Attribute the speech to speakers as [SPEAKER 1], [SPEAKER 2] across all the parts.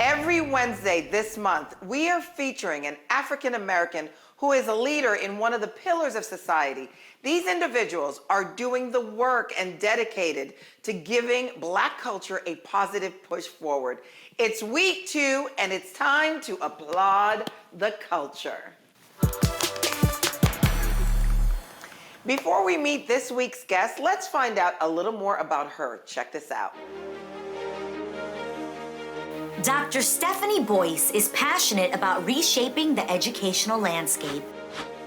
[SPEAKER 1] Every Wednesday this month, we are featuring an African American who is a leader in one of the pillars of society. These individuals are doing the work and dedicated to giving Black culture a positive push forward. It's week 2, and it's time to applaud the culture. Before we meet this week's guest, let's find out a little more about her. Check this out.
[SPEAKER 2] Dr. Stephanie Boyce is passionate about reshaping the educational landscape.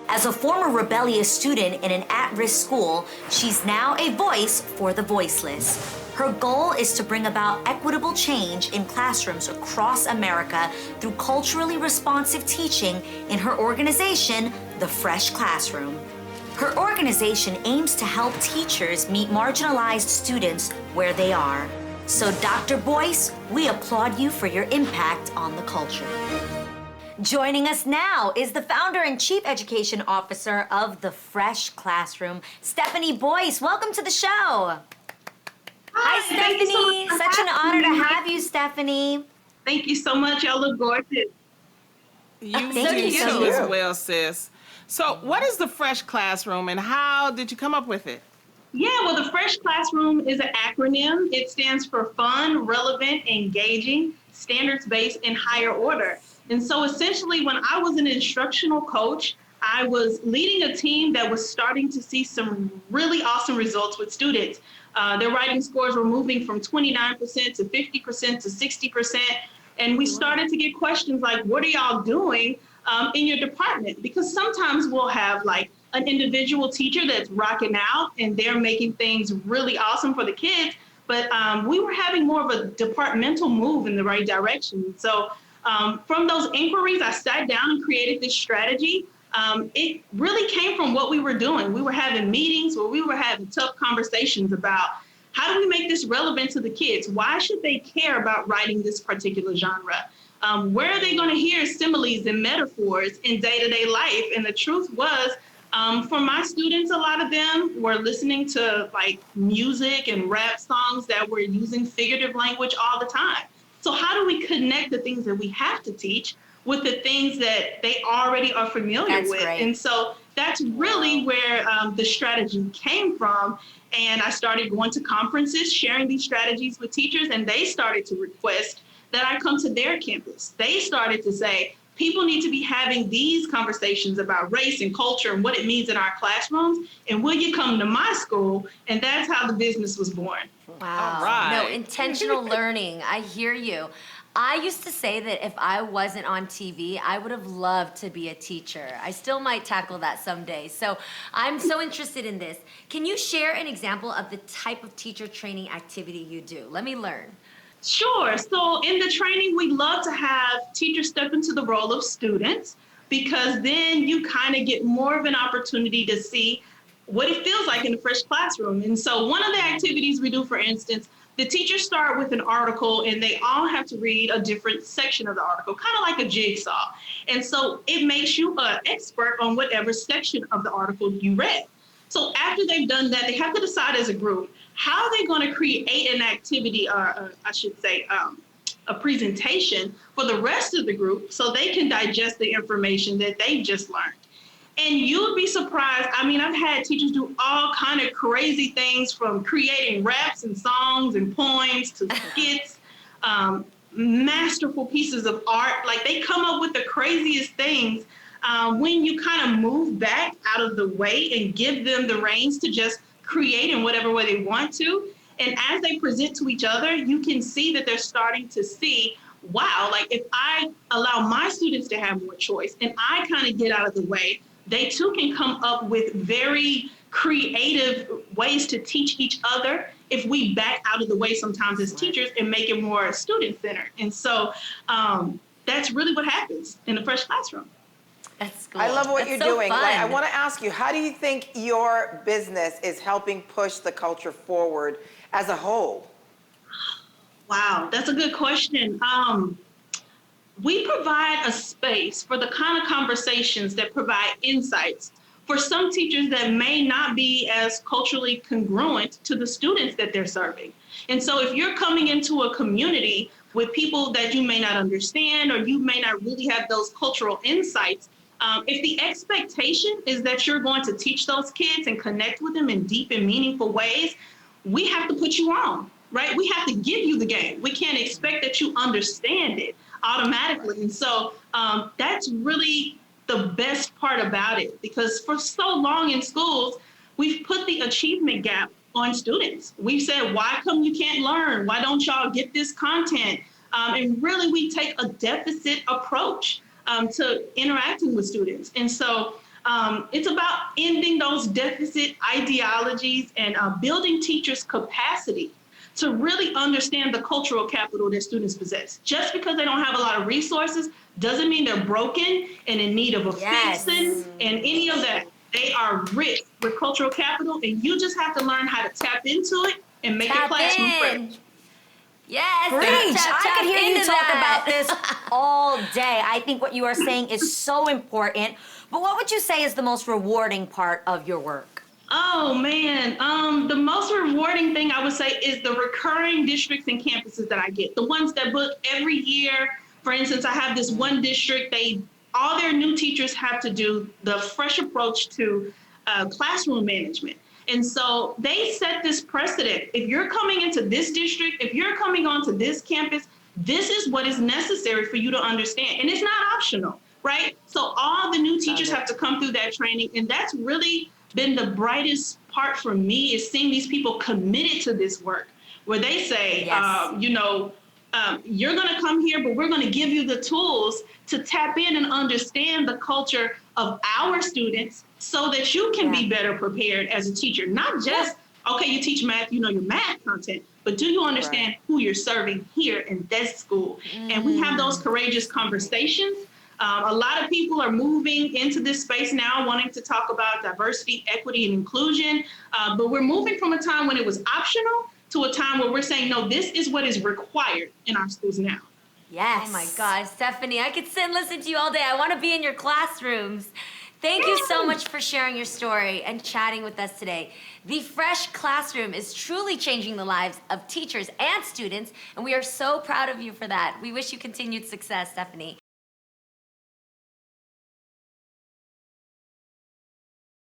[SPEAKER 2] As a former rebellious student in an at-risk school, she's now a voice for the voiceless. Her goal is to bring about equitable change in classrooms across America through culturally responsive teaching in her organization, the F.R.E.S.H Classroom. Her organization aims to help teachers meet marginalized students where they are. So, Dr. Boyce, we applaud you for your impact on the culture. Joining us now is the founder and chief education officer of the F.R.E.S.H Classroom, Stephanie Boyce. Welcome to the show. Hi, Stephanie. Such an honor to have you, Stephanie.
[SPEAKER 3] Thank you so much. Y'all look gorgeous.
[SPEAKER 4] You
[SPEAKER 2] Thank you
[SPEAKER 4] do as well, sis. So, what is the F.R.E.S.H Classroom, and how did you come up with it?
[SPEAKER 3] Yeah, well, the F.R.E.S.H Classroom is an acronym. It stands for Fun, Relevant, Engaging, Standards-Based, and Higher Order. And so essentially, when I was an instructional coach, I was leading a team that was starting to see some really awesome results with students. Their writing scores were moving from 29% to 50% to 60%. And we started to get questions like, what are y'all doing in your department? Because sometimes we'll have like an individual teacher that's rocking out and they're making things really awesome for the kids. But we were having more of a departmental move in the right direction. So from those inquiries, I sat down and created this strategy. It really came from what we were doing. We were having meetings where we were having tough conversations about how do we make this relevant to the kids? Why should they care about writing this particular genre? Where are they going to hear similes and metaphors in day-to-day life? And the truth was, for my students, a lot of them were listening to like music and rap songs that were using figurative language all the time. So how do we connect the things that we have to teach with the things that they already are familiar with?
[SPEAKER 2] Great.
[SPEAKER 3] And so that's really where the strategy came from. And I started going to conferences, sharing these strategies with teachers, and they started to request that I come to their campus. They started to say, people need to be having these conversations about race and culture and what it means in our classrooms. And will you come to my school? And that's how the business was born.
[SPEAKER 2] Wow.
[SPEAKER 4] All right.
[SPEAKER 5] No, intentional learning. I hear you. I used to say that if I wasn't on TV, I would have loved to be a teacher. I still might tackle that someday. So I'm so interested in this. Can you share an example of the type of teacher training activity you do? Let me learn.
[SPEAKER 3] Sure. So in the training, we love to have teachers step into the role of students, because then you kind of get more of an opportunity to see what it feels like in the F.R.E.S.H classroom. And so one of the activities we do, for instance, the teachers start with an article and they all have to read a different section of the article, kind of like a jigsaw. And so it makes you an expert on whatever section of the article you read. So after they've done that, they have to decide as a group, how are they going to create an activity, or I should say, a presentation for the rest of the group so they can digest the information that they've just learned. And you would be surprised. I mean, I've had teachers do all kind of crazy things, from creating raps and songs and poems to skits, masterful pieces of art. Like, they come up with the craziest things when you kind of move back out of the way and give them the reins to just create in whatever way they want to. And as they present to each other, you can see that they're starting to see, wow, like if I allow my students to have more choice and I kind of get out of the way, they too can come up with very creative ways to teach each other if we back out of the way sometimes as teachers and make it more student-centered. And so that's really what happens in the F.R.E.S.H classroom.
[SPEAKER 5] That's cool.
[SPEAKER 1] I love what you're doing.
[SPEAKER 5] Fun.
[SPEAKER 1] I want to ask you, how do you think your business is helping push the culture forward as a whole?
[SPEAKER 3] Wow, that's a good question. We provide a space for the kind of conversations that provide insights for some teachers that may not be as culturally congruent to the students that they're serving. And so if you're coming into a community with people that you may not understand, or you may not really have those cultural insights. If the expectation is that you're going to teach those kids and connect with them in deep and meaningful ways, we have to put you on, right? We have to give you the game. We can't expect that you understand it automatically. And so that's really the best part about it, because for so long in schools, we've put the achievement gap on students. We've said, why come you can't learn? Why don't y'all get this content? And really, we take a deficit approach to interacting with students. And so it's about ending those deficit ideologies and building teachers' capacity to really understand the cultural capital that students possess. Just because they don't have a lot of resources doesn't mean they're broken and in need of a fixing and any of that. They are rich with cultural capital, and you just have to learn how to tap into it and make it classroom fresh.
[SPEAKER 5] Yes,
[SPEAKER 2] Preach! I could hear you
[SPEAKER 5] into
[SPEAKER 2] talk
[SPEAKER 5] that.
[SPEAKER 2] about this all day. I think what you are saying is so important. But what would you say is the most rewarding part of your work?
[SPEAKER 3] Oh man, the most rewarding thing I would say is the recurring districts and campuses that I get. The ones that book every year. For instance, I have this one district, all their new teachers have to do the F.R.E.S.H approach to classroom management. And so they set this precedent. If you're coming into this district, if you're coming onto this campus, this is what is necessary for you to understand. And it's not optional, right? So all the new teachers have to come through that training. And that's really been the brightest part for me, is seeing these people committed to this work, where they say, you're going to come here, but we're going to give you the tools to tap in and understand the culture of our students so that you can be better prepared as a teacher. Not just, okay, you teach math, you know your math content, but do you understand who you're serving here in this school? And we have those courageous conversations. A lot of people are moving into this space now, wanting to talk about diversity, equity, and inclusion. But we're moving from a time when it was optional to a time where we're saying, no, this is what is required in our schools now.
[SPEAKER 2] Yes.
[SPEAKER 5] Oh my gosh, Stephanie, I could sit and listen to you all day. I want to be in your classrooms. Thank you so much for sharing your story and chatting with us today. The F.R.E.S.H classroom is truly changing the lives of teachers and students, and we are so proud of you for that. We wish you continued success, Stephanie.